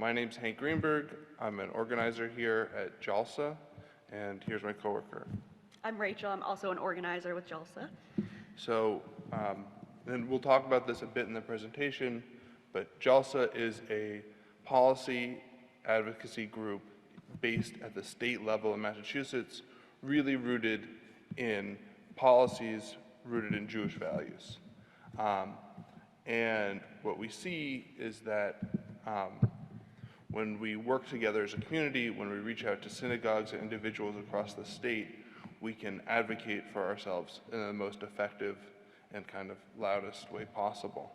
my name's Hank Greenberg. I'm an organizer here at JALSA, and here's my coworker. I'm Rachel. I'm also an organizer with JALSA. So, and we'll talk about this a bit in the presentation, but JALSA is a policy advocacy group based at the state level in Massachusetts, really rooted in policies rooted in Jewish values. And what we see is that when we work together as a community, when we reach out to synagogues and individuals across the state, we can advocate for ourselves in the most effective and kind of loudest way possible.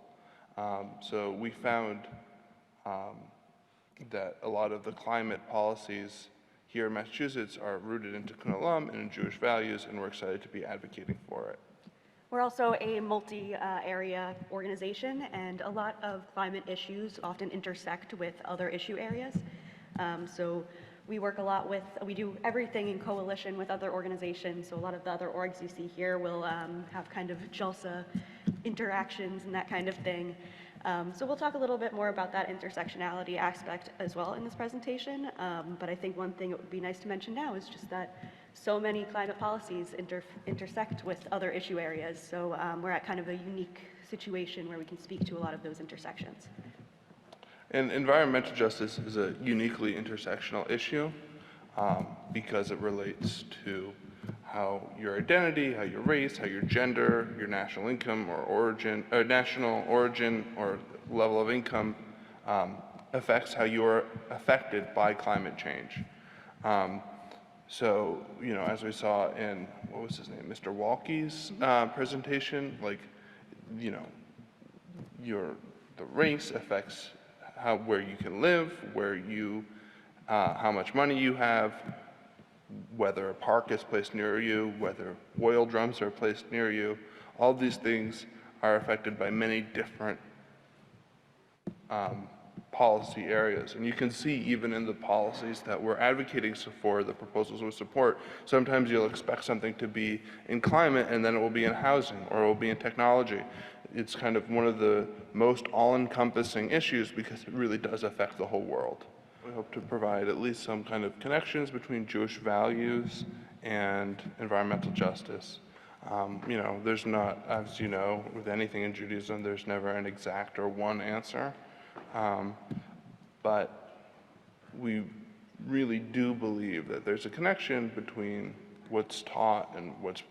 So we found that a lot of the climate policies here in Massachusetts are rooted in Tikkun Olam and in Jewish values, and we're excited to be advocating for it. We're also a multi-area organization, and a lot of climate issues often intersect with other issue areas. So we work a lot with, we do everything in coalition with other organizations. So a lot of the other orgs you see here will have kind of JALSA interactions and that kind of thing. So we'll talk a little bit more about that intersectionality aspect as well in this presentation. But I think one thing it would be nice to mention now is just that so many climate policies intersect with other issue areas. So we're at kind of a unique situation where we can speak to a lot of those intersections. And environmental justice is a uniquely intersectional issue because it relates to how your identity, how your race, how your gender, your national income or origin, or national origin or level of income affects how you are affected by climate change. So, you know, as we saw in, what was his name, Mr. Walke's presentation, like, you know, the race affects where you can live, where you, how much money you have, whether a park is placed near you, whether oil drums are placed near you. All these things are affected by many different policy areas. And you can see even in the policies that we're advocating for, the proposals we support, sometimes you'll expect something to be in climate and then it will be in housing or it will be in technology. It's kind of one of the most all-encompassing issues because it really does affect the whole world. We hope to provide at least some kind of connections between Jewish values and environmental justice. You know, there's not, as you know, with anything in Judaism, there's never an exact or one answer. But we really do believe that there's a connection between what's taught and what's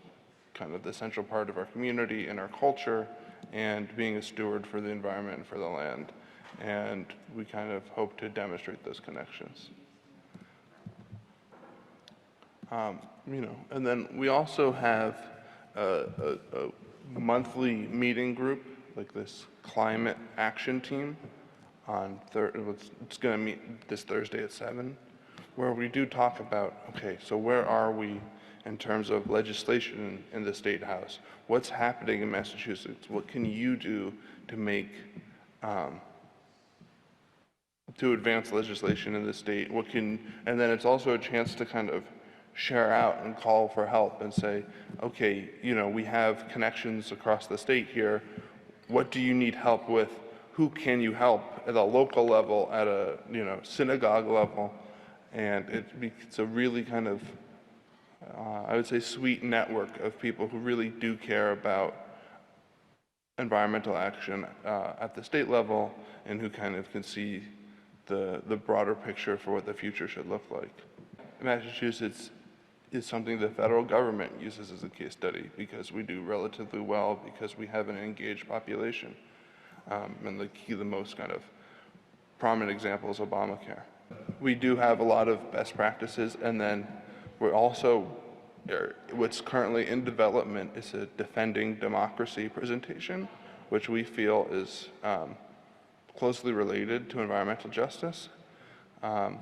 kind of the central part of our community and our culture and being a steward for the environment and for the land. And we kind of hope to demonstrate those connections. You know, and then we also have a monthly meeting group, like this climate action team. It's going to meet this Thursday at 7, where we do talk about, okay, so where are we in terms of legislation in the State House? What's happening in Massachusetts? What can you do to make, to advance legislation in the state? And then it's also a chance to kind of share out and call for help and say, okay, you know, we have connections across the state here. What do you need help with? Who can you help at a local level, at a, you know, synagogue level? And it's a really kind of, I would say, sweet network of people who really do care about environmental action at the state level and who kind of can see the broader picture for what the future should look like. Massachusetts is something the federal government uses as a case study because we do relatively well because we have an engaged population. And the most kind of prominent example is Obamacare. We do have a lot of best practices, and then we're also, what's currently in development is a Defending Democracy presentation, which we feel is closely related to environmental justice. And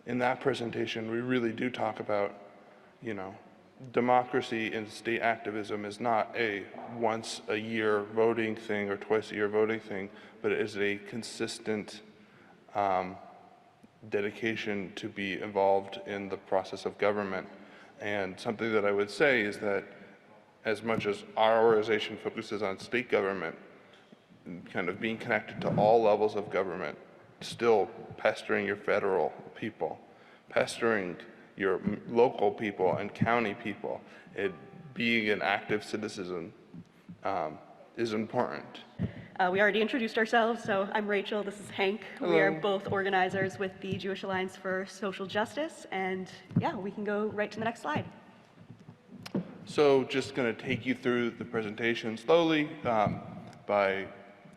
in that presentation, we really do talk about, you know, democracy and state activism is not a once a year voting thing or twice a year voting thing, but it is a consistent dedication to be involved in the process of government. And something that I would say is that as much as our organization focuses on state government, kind of being connected to all levels of government, still pestering your federal people, pestering your local people and county people, being an active citizen is important. We already introduced ourselves, so I'm Rachel, this is Hank. Hello. We are both organizers with the Jewish Alliance for Social Justice, and yeah, we can go right to the next slide. So just going to take you through the presentation slowly by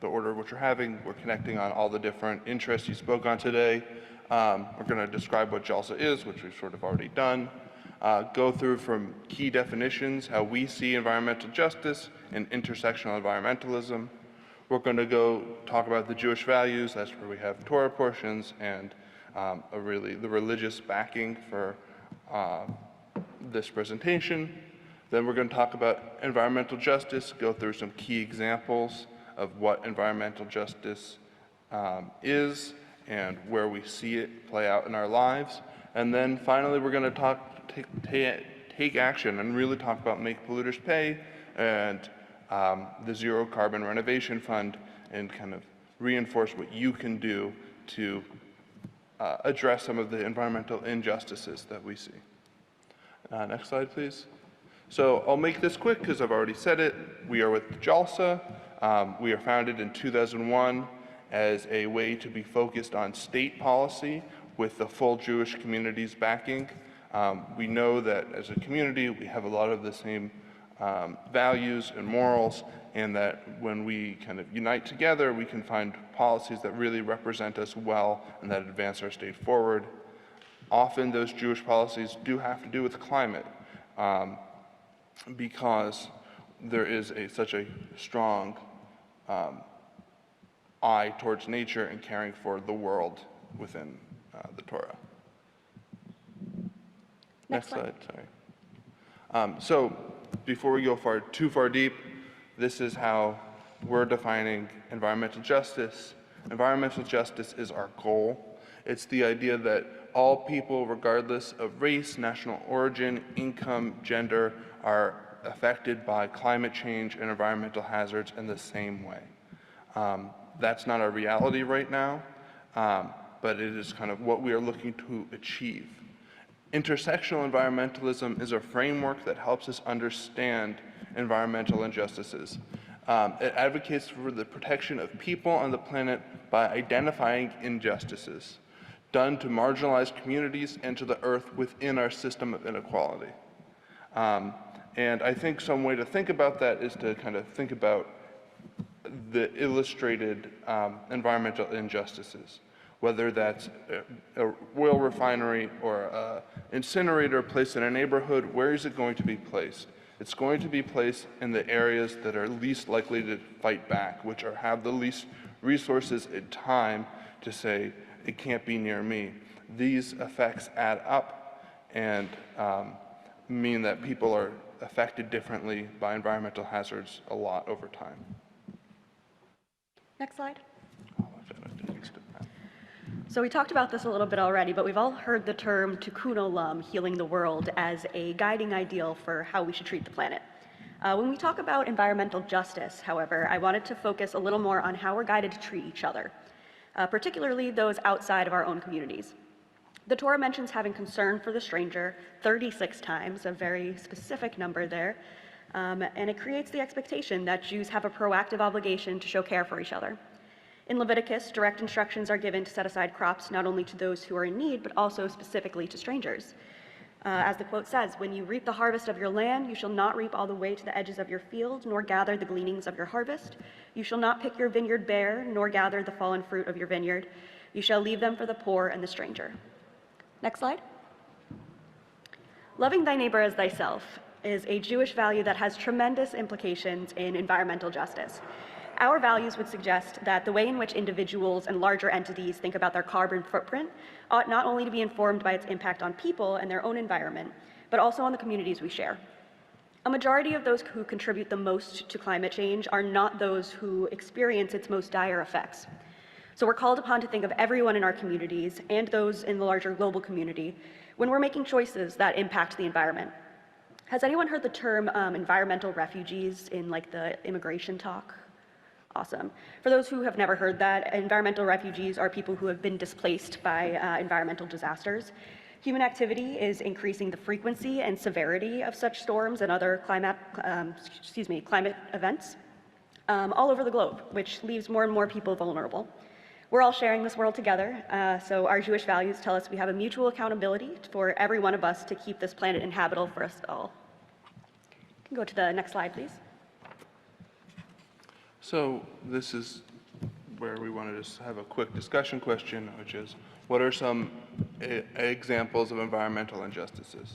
the order of what you're having. We're connecting on all the different interests you spoke on today. We're going to describe what JALSA is, which we've sort of already done. Go through from key definitions, how we see environmental justice and intersectional environmentalism. We're going to go talk about the Jewish values. That's where we have Torah portions and the religious backing for this presentation. Then we're going to talk about environmental justice, go through some key examples of what environmental justice is and where we see it play out in our lives. And then finally, we're going to take action and really talk about Make Polluters Pay and the Zero Carbon Renovation Fund, and kind of reinforce what you can do to address some of the environmental injustices that we see. Next slide, please. So I'll make this quick because I've already said it. We are with JALSA. We are founded in 2001 as a way to be focused on state policy with the full Jewish community's backing. We know that as a community, we have a lot of the same values and morals, and that when we kind of unite together, we can find policies that really represent us well and that advance our state forward. Often those Jewish policies do have to do with climate, because there is such a strong eye towards nature and caring for the world within the Torah. Next slide, sorry. So before we go too far deep, this is how we're defining environmental justice. Environmental justice is our goal. It's the idea that all people, regardless of race, national origin, income, gender, are affected by climate change and environmental hazards in the same way. That's not our reality right now, but it is kind of what we are looking to achieve. Intersectional environmentalism is a framework that helps us understand environmental injustices. It advocates for the protection of people on the planet by identifying injustices done to marginalized communities and to the earth within our system of inequality. And I think some way to think about that is to kind of think about the illustrated environmental injustices, whether that's a oil refinery or an incinerator placed in a neighborhood. Where is it going to be placed? It's going to be placed in the areas that are least likely to fight back, which have the least resources and time to say, it can't be near me. These effects add up and mean that people are affected differently by environmental hazards a lot over time. Next slide. So we talked about this a little bit already, but we've all heard the term tikkun olam, healing the world, as a guiding ideal for how we should treat the planet. When we talk about environmental justice, however, I wanted to focus a little more on how we're guided to treat each other, particularly those outside of our own communities. The Torah mentions having concern for the stranger 36 times, a very specific number there, and it creates the expectation that Jews have a proactive obligation to show care for each other. In Leviticus, direct instructions are given to set aside crops not only to those who are in need, but also specifically to strangers. As the quote says, "When you reap the harvest of your land, you shall not reap all the way to the edges of your field, nor gather the gleanings of your harvest. You shall not pick your vineyard bare, nor gather the fallen fruit of your vineyard. You shall leave them for the poor and the stranger." Next slide. Loving thy neighbor as thyself is a Jewish value that has tremendous implications in environmental justice. Our values would suggest that the way in which individuals and larger entities think about their carbon footprint ought not only to be informed by its impact on people and their own environment, but also on the communities we share. A majority of those who contribute the most to climate change are not those who experience its most dire effects. So we're called upon to think of everyone in our communities and those in the larger global community when we're making choices that impact the environment. Has anyone heard the term environmental refugees in like the immigration talk? Awesome. For those who have never heard that, environmental refugees are people who have been displaced by environmental disasters. Human activity is increasing the frequency and severity of such storms and other climate events all over the globe, which leaves more and more people vulnerable. We're all sharing this world together, so our Jewish values tell us we have a mutual accountability for every one of us to keep this planet inhabitable for us all. You can go to the next slide, please. So this is where we want to just have a quick discussion question, which is, what are some examples of environmental injustices?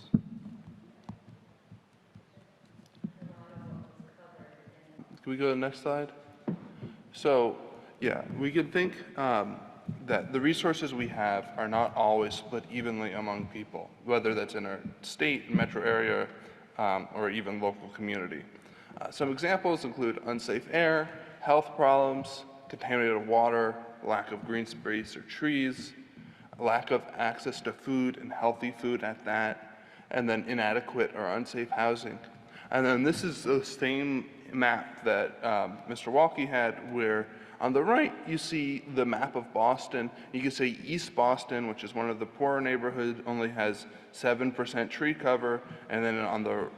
Can we go to the next slide? So, yeah, we could think that the resources we have are not always split evenly among people, whether that's in our state, metro area, or even local community. Some examples include unsafe air, health problems, contaminated water, lack of green space or trees, lack of access to food and healthy food at that, and then inadequate or unsafe housing. And then this is the same map that Mr. Walke had, where on the right you see the map of Boston. You can say East Boston, which is one of the poorer neighborhoods, only has 7% tree cover, and then on the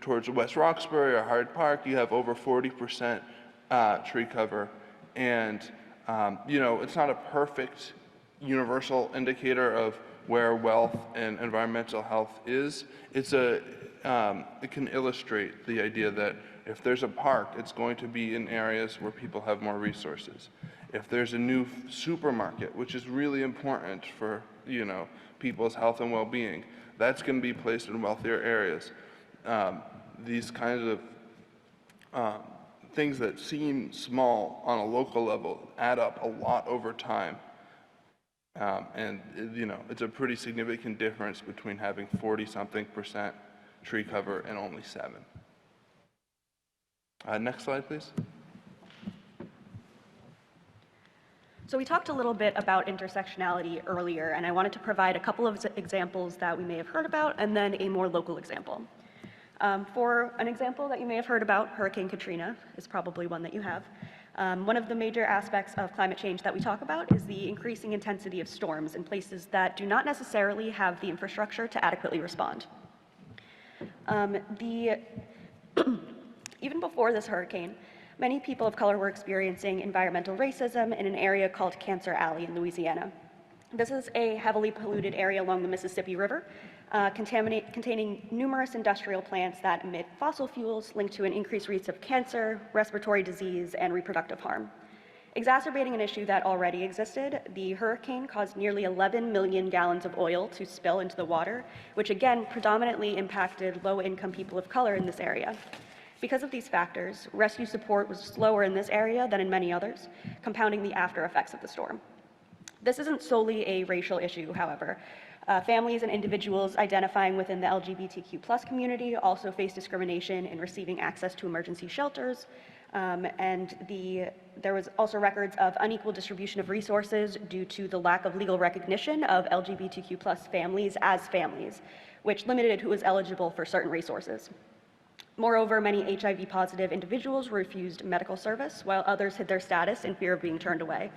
towards West Roxbury or Hyde Park, you have over 40% tree cover. And you know, it's not a perfect universal indicator of where wealth and environmental health is. It can illustrate the idea that if there's a park, it's going to be in areas where people have more resources. If there's a new supermarket, which is really important for, you know, people's health and well-being, that's going to be placed in wealthier areas. These kinds of things that seem small on a local level add up a lot over time. And you know, it's a pretty significant difference between having 40-something% tree cover and only 7. Next slide, please. So we talked a little bit about intersectionality earlier, and I wanted to provide a couple of examples that we may have heard about, and then a more local example. For an example that you may have heard about, Hurricane Katrina is probably one that you have. One of the major aspects of climate change that we talk about is the increasing intensity of storms in places that do not necessarily have the infrastructure to adequately respond. Even before this hurricane, many people of color were experiencing environmental racism in an area called Cancer Alley in Louisiana. This is a heavily polluted area along the Mississippi River, containing numerous industrial plants that emit fossil fuels linked to an increased rates of cancer, respiratory disease, and reproductive harm. Exacerbating an issue that already existed, the hurricane caused nearly 11 million gallons of oil to spill into the water, which again predominantly impacted low-income people of color in this area. Because of these factors, rescue support was slower in this area than in many others, compounding the after effects of the storm. This isn't solely a racial issue, however. Families and individuals identifying within the LGBTQ+ community also face discrimination in receiving access to emergency shelters, and there was also records of unequal distribution of resources due to the lack of legal recognition of LGBTQ+ families as families, which limited who was eligible for certain resources. Moreover, many HIV-positive individuals were refused medical service, while others hid their status in fear of being turned away.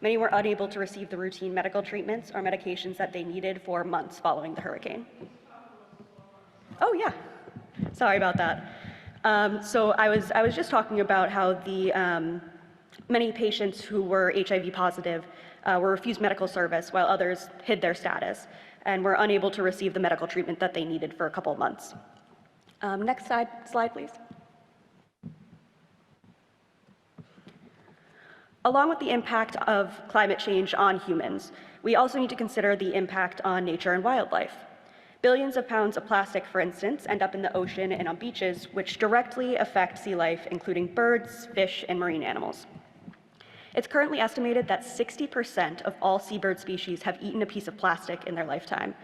Many were unable to receive the routine medical treatments or medications that they needed for months following the hurricane. Oh yeah, sorry about that. So I was just talking about how the many patients who were HIV positive were refused medical service while others hid their status and were unable to receive the medical treatment that they needed for a couple of months. Next slide, please. Along with the impact of climate change on humans, we also need to consider the impact on nature and wildlife. Billions of pounds of plastic, for instance, end up in the ocean and on beaches, which directly affect sea life, including birds, fish, and marine animals. It's currently estimated that 60% of all seabird species have eaten a piece of plastic in their lifetime.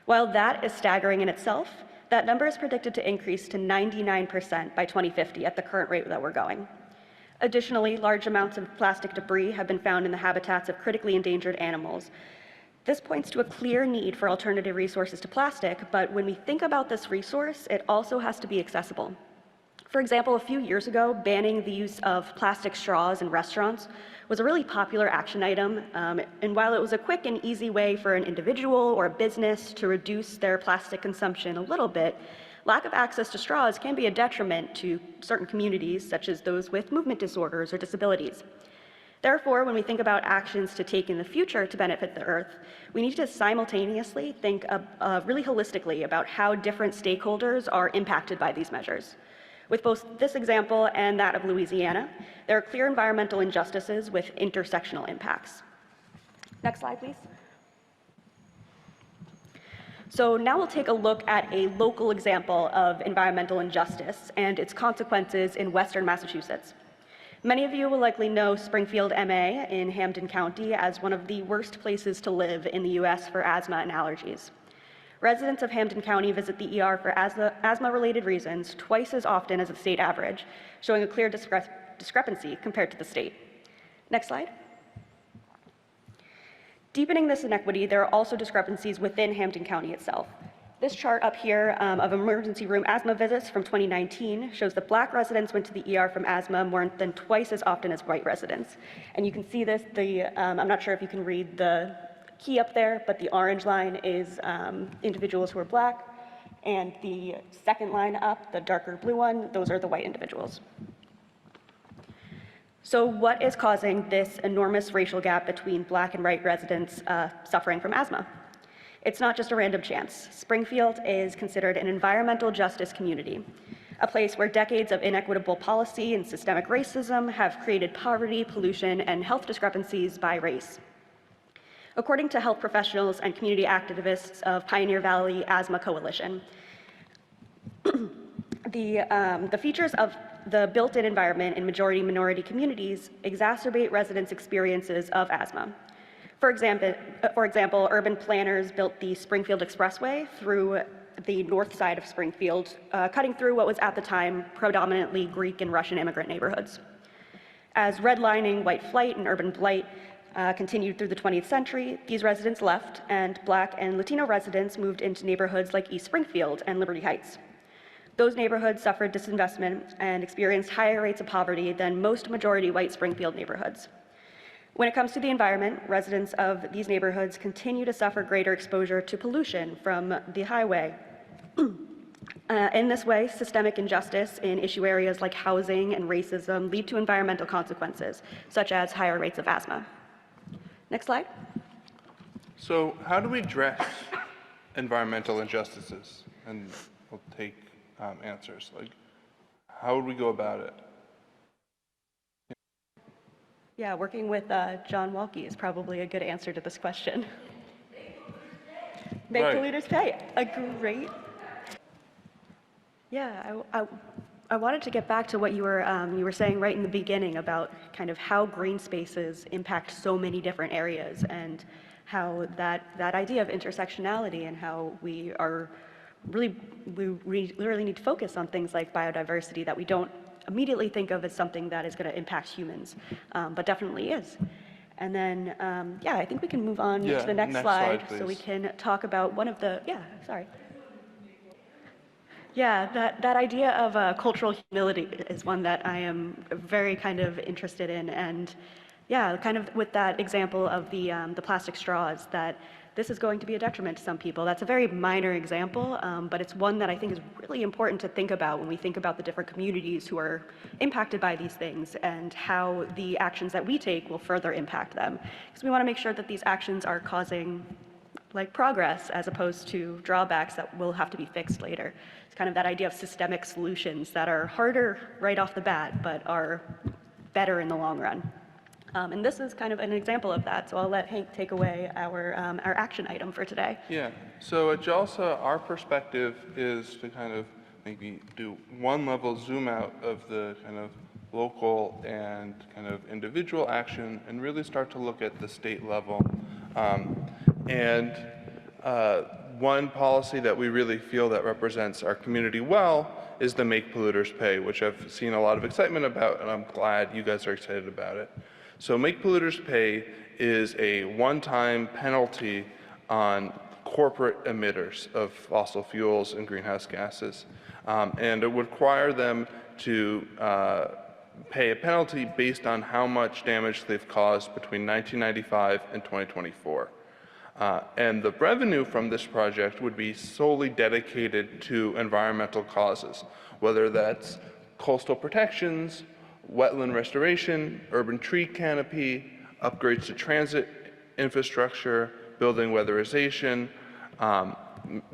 While that is staggering in itself, that number is predicted to increase to 99% by 2050 at the current rate that we're going. Additionally, large amounts of plastic debris have been found in the habitats of critically endangered animals. This points to a clear need for alternative resources to plastic, but when we think about this resource, it also has to be accessible. For example, a few years ago, banning the use of plastic straws in restaurants was a really popular action item, and while it was a quick and easy way for an individual or a business to reduce their plastic consumption a little bit, lack of access to straws can be a detriment to certain communities, such as those with movement disorders or disabilities. Therefore, when we think about actions to take in the future to benefit the Earth, we need to simultaneously think really holistically about how different stakeholders are impacted by these measures. With both this example and that of Louisiana, there are clear environmental injustices with intersectional impacts. Next slide, please. So now we'll take a look at a local example of environmental injustice and its consequences in Western Massachusetts. Many of you will likely know Springfield, MA in Hampden County as one of the worst places to live in the US for asthma and allergies. Residents of Hampden County visit the ER for asthma-related reasons twice as often as the state average, showing a clear discrepancy compared to the state. Next slide. Deepening this inequity, there are also discrepancies within Hampden County itself. This chart up here of emergency room asthma visits from 2019 shows that Black residents went to the ER from asthma more than twice as often as white residents. And you can see this, I'm not sure if you can read the key up there, but the orange line is individuals who are Black, and the second line up, the darker blue one, those are the white individuals. So what is causing this enormous racial gap between Black and white residents suffering from asthma? It's not just a random chance. Springfield is considered an environmental justice community, a place where decades of inequitable policy and systemic racism have created poverty, pollution, and health discrepancies by race. According to health professionals and community activists of Pioneer Valley Asthma Coalition, the features of the built-in environment in majority-minority communities exacerbate residents' experiences of asthma. For example, urban planners built the Springfield Expressway through the north side of Springfield, cutting through what was at the time predominantly Greek and Russian immigrant neighborhoods. As redlining, white flight, and urban blight continued through the 20th century, these residents left, and Black and Latino residents moved into neighborhoods like East Springfield and Liberty Heights. Those neighborhoods suffered disinvestment and experienced higher rates of poverty than most majority white Springfield neighborhoods. When it comes to the environment, residents of these neighborhoods continue to suffer greater exposure to pollution from the highway. In this way, systemic injustice in issue areas like housing and racism lead to environmental consequences, such as higher rates of asthma. Next slide. So how do we address environmental injustices? And we'll take answers. Like, how would we go about it? Yeah, working with John Walke is probably a good answer to this question. Make polluters pay. A great. Yeah, I wanted to get back to what you were saying right in the beginning about kind of how green spaces impact so many different areas, and how that idea of intersectionality and how we really need to focus on things like biodiversity that we don't immediately think of as something that is going to impact humans, but definitely is. And then, yeah, I think we can move on to the next slide so we can talk about one of the, that idea of cultural humility is one that I am very kind of interested in. And yeah, kind of with that example of the plastic straws, that this is going to be a detriment to some people. That's a very minor example, but it's one that I think is really important to think about when we think about the different communities who are impacted by these things and how the actions that we take will further impact them. Because we want to make sure that these actions are causing like progress as opposed to drawbacks that will have to be fixed later. It's kind of that idea of systemic solutions that are harder right off the bat, but are better in the long run. And this is kind of an example of that, so I'll let Hank take away our action item for today. Yeah, so at JALSA, our perspective is to kind of maybe do one level zoom out of the kind of local and kind of individual action and really start to look at the state level. One policy that we really feel that represents our community well is the Make Polluters Pay, which I've seen a lot of excitement about, and I'm glad you guys are excited about it. So Make Polluters Pay is a one-time penalty on corporate emitters of fossil fuels and greenhouse gases. And it would require them to pay a penalty based on how much damage they've caused between 1995 and 2024. And the revenue from this project would be solely dedicated to environmental causes, whether that's coastal protections, wetland restoration, urban tree canopy, upgrades to transit infrastructure, building weatherization,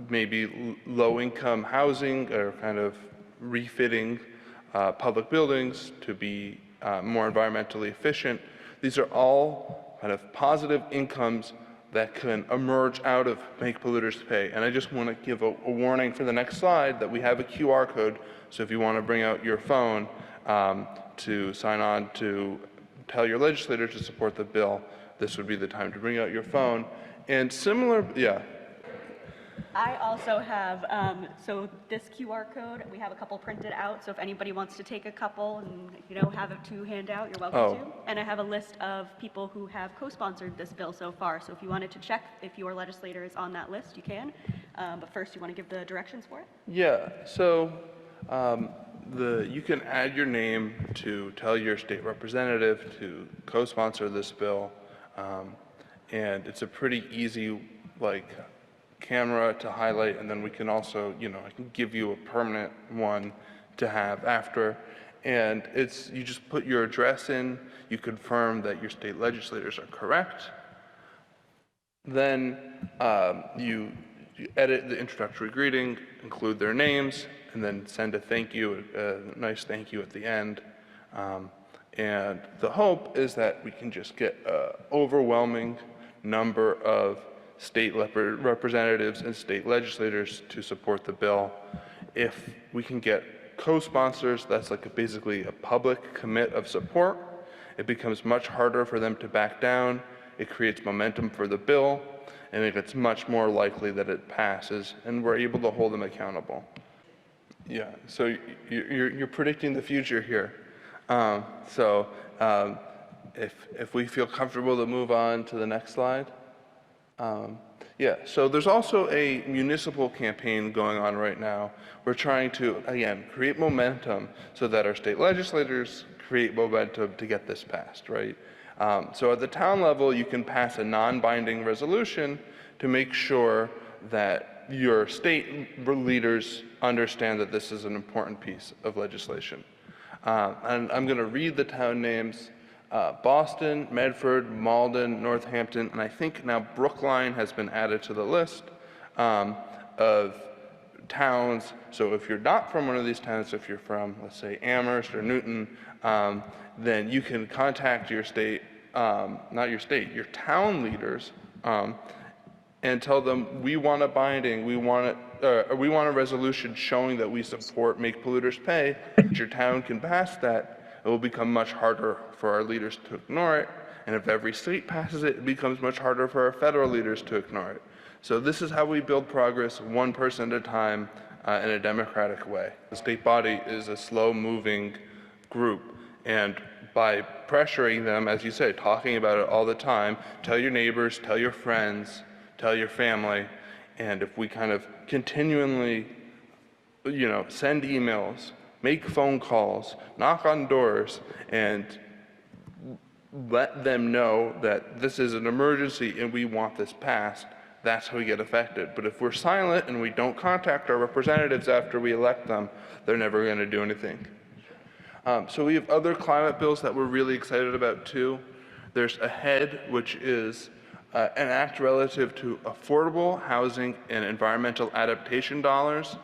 maybe low-income housing or kind of refitting public buildings to be more environmentally efficient. These are all kind of positive incomes that can emerge out of make polluters pay. And I just want to give a warning for the next slide that we have a QR code. So if you want to bring out your phone to sign on to tell your legislator to support the bill, this would be the time to bring out your phone. And similar, yeah. I also have, so this QR code, we have a couple printed out, so if anybody wants to take a couple and, have it to hand out, you're welcome to. And I have a list of people who have co-sponsored this bill so far, so if you wanted to check if your legislator is on that list, you can. But first, you want to give the directions for it? Yeah, so you can add your name to tell your state representative to co-sponsor this bill, and it's a pretty easy, camera to highlight, and then we can also, I can give you a permanent one to have after. And you just put your address in, you confirm that your state legislators are correct. Then you edit the introductory greeting, include their names, and then send a thank you, a nice thank you at the end. And the hope is that we can just get an overwhelming number of state representatives and state legislators to support the bill. If we can get co-sponsors, that's basically a public commit of support. It becomes much harder for them to back down. It creates momentum for the bill, and it gets much more likely that it passes, and we're able to hold them accountable. Yeah, so you're predicting the future here. If we feel comfortable to move on to the next slide. Yeah, so there's also a municipal campaign going on right now. We're trying to, again, create momentum so that our state legislators create momentum to get this passed, right? So at the town level, you can pass a non-binding resolution to make sure that your state leaders understand that this is an important piece of legislation. And I'm going to read the town names. Boston, Medford, Malden, Northampton, and I think now Brookline has been added to the list of towns. So if you're not from one of these towns, if you're from, let's say, Amherst or Newton, then you can contact your state, not your state, your town leaders, and tell them we want a binding, we want a resolution showing that we support Make Polluters Pay. Your town can pass that. It will become much harder for our leaders to ignore it, and if every state passes it, it becomes much harder for our federal leaders to ignore it. So this is how we build progress, one person at a time, in a democratic way. The state body is a slow-moving group, and by pressuring them, as you say, talking about it all the time, tell your neighbors, tell your friends, tell your family, and if we kind of continually, send emails, make phone calls, knock on doors, and let them know that this is an emergency and we want this passed, that's how we get affected. But if we're silent and we don't contact our representatives after we elect them, they're never going to do anything. So we have other climate bills that we're really excited about too. There's AHEAD, which is an act relative to affordable housing and environmental adaptation dollars.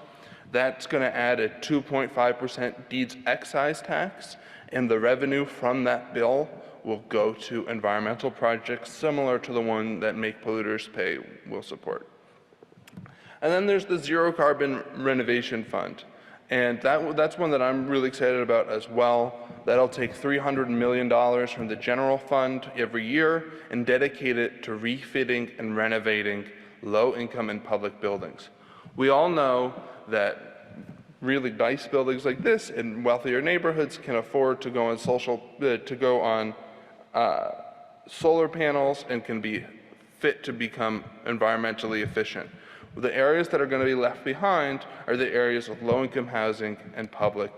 That's going to add a 2.5% deeds excise tax, and the revenue from that bill will go to environmental projects similar to the one that Make Polluters Pay will support. And then there's the Zero Carbon Renovation Fund, and that's one that I'm really excited about as well. That'll take $300 million from the general fund every year and dedicate it to refitting and renovating low-income and public buildings. We all know that really nice buildings like this in wealthier neighborhoods can afford to go on solar panels and can be fit to become environmentally efficient. The areas that are going to be left behind are the areas with low-income housing and public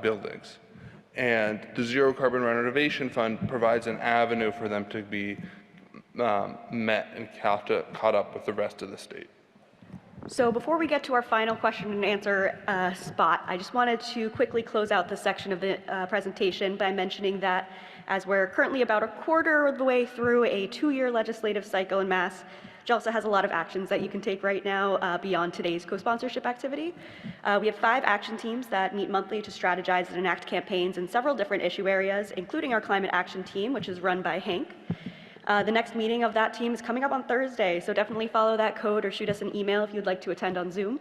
buildings. And the Zero Carbon Renovation Fund provides an avenue for them to be met and caught up with the rest of the state. So before we get to our final question and answer spot, I just wanted to quickly close out this section of the presentation by mentioning that as we're currently about a quarter of the way through a 2-year legislative cycle in Mass, JALSA has a lot of actions that you can take right now beyond today's co-sponsorship activity. We have 5 action teams that meet monthly to strategize and enact campaigns in several different issue areas, including our climate action team, which is run by Hank. The next meeting of that team is coming up on Thursday, so definitely follow that code or shoot us an email if you'd like to attend on Zoom.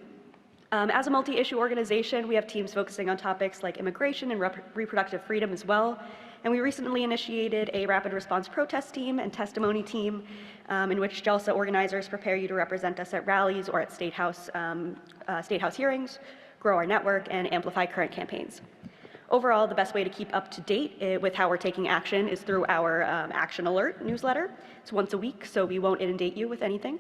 As a multi-issue organization, we have teams focusing on topics like immigration and reproductive freedom as well. And we recently initiated a rapid response protest team and testimony team in which JALSA organizers prepare you to represent us at rallies or at State House hearings, grow our network, and amplify current campaigns. Overall, the best way to keep up to date with how we're taking action is through our Action Alert newsletter. It's once a week, so we won't inundate you with anything.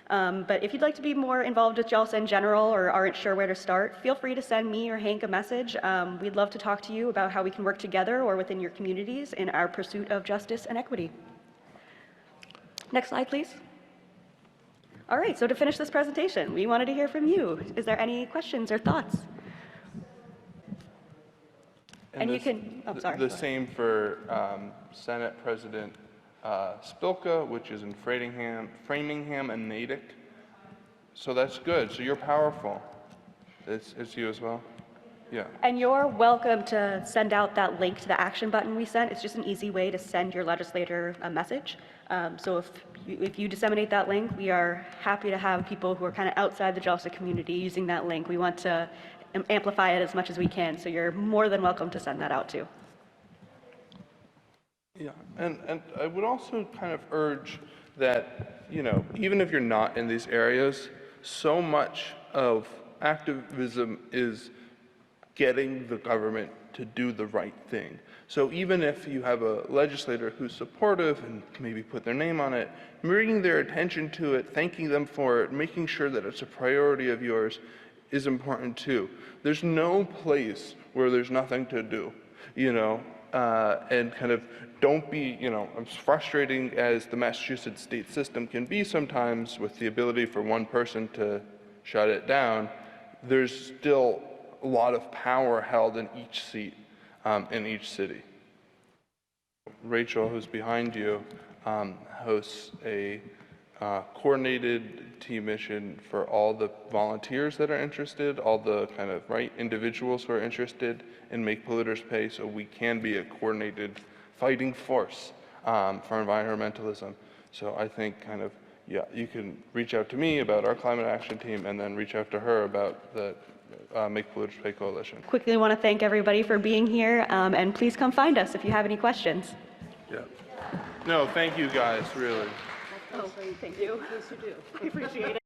But if you'd like to be more involved with JALSA in general or aren't sure where to start, feel free to send me or Hank a message. We'd love to talk to you about how we can work together or within your communities in our pursuit of justice and equity. Next slide, please. All right, so to finish this presentation, we wanted to hear from you. Is there any questions or thoughts? And you can, oh, sorry. The same for Senate President Spilka, which is in Framingham and Natick. So that's good. So you're powerful. It's you as well? Yeah. And you're welcome to send out that link to the action button we sent. It's just an easy way to send your legislator a message. So if you disseminate that link, we are happy to have people who are kind of outside the JALSA community using that link. We want to amplify it as much as we can, so you're more than welcome to send that out too. Yeah, and I would also kind of urge that, you know, even if you're not in these areas, so much of activism is getting the government to do the right thing. So even if you have a legislator who's supportive and maybe put their name on it, bringing their attention to it, thanking them for it, making sure that it's a priority of yours is important too. There's no place where there's nothing to do, you know, and kind of don't be, you know, as frustrating as the Massachusetts state system can be sometimes with the ability for one person to shut it down, there's still a lot of power held in each seat, in each city. Rachel, who's behind you, hosts a coordinated team mission for all the volunteers that are interested, all the kind of individuals who are interested in Make Polluters Pay, so we can be a coordinated fighting force for environmentalism. So I think kind of, yeah, you can reach out to me about our climate action team and then reach out to her about the Make Polluters Pay Coalition. Quickly want to thank everybody for being here, and please come find us if you have any questions. Yeah. No, thank you guys, really. Oh, thank you. Yes, you do. I appreciate it.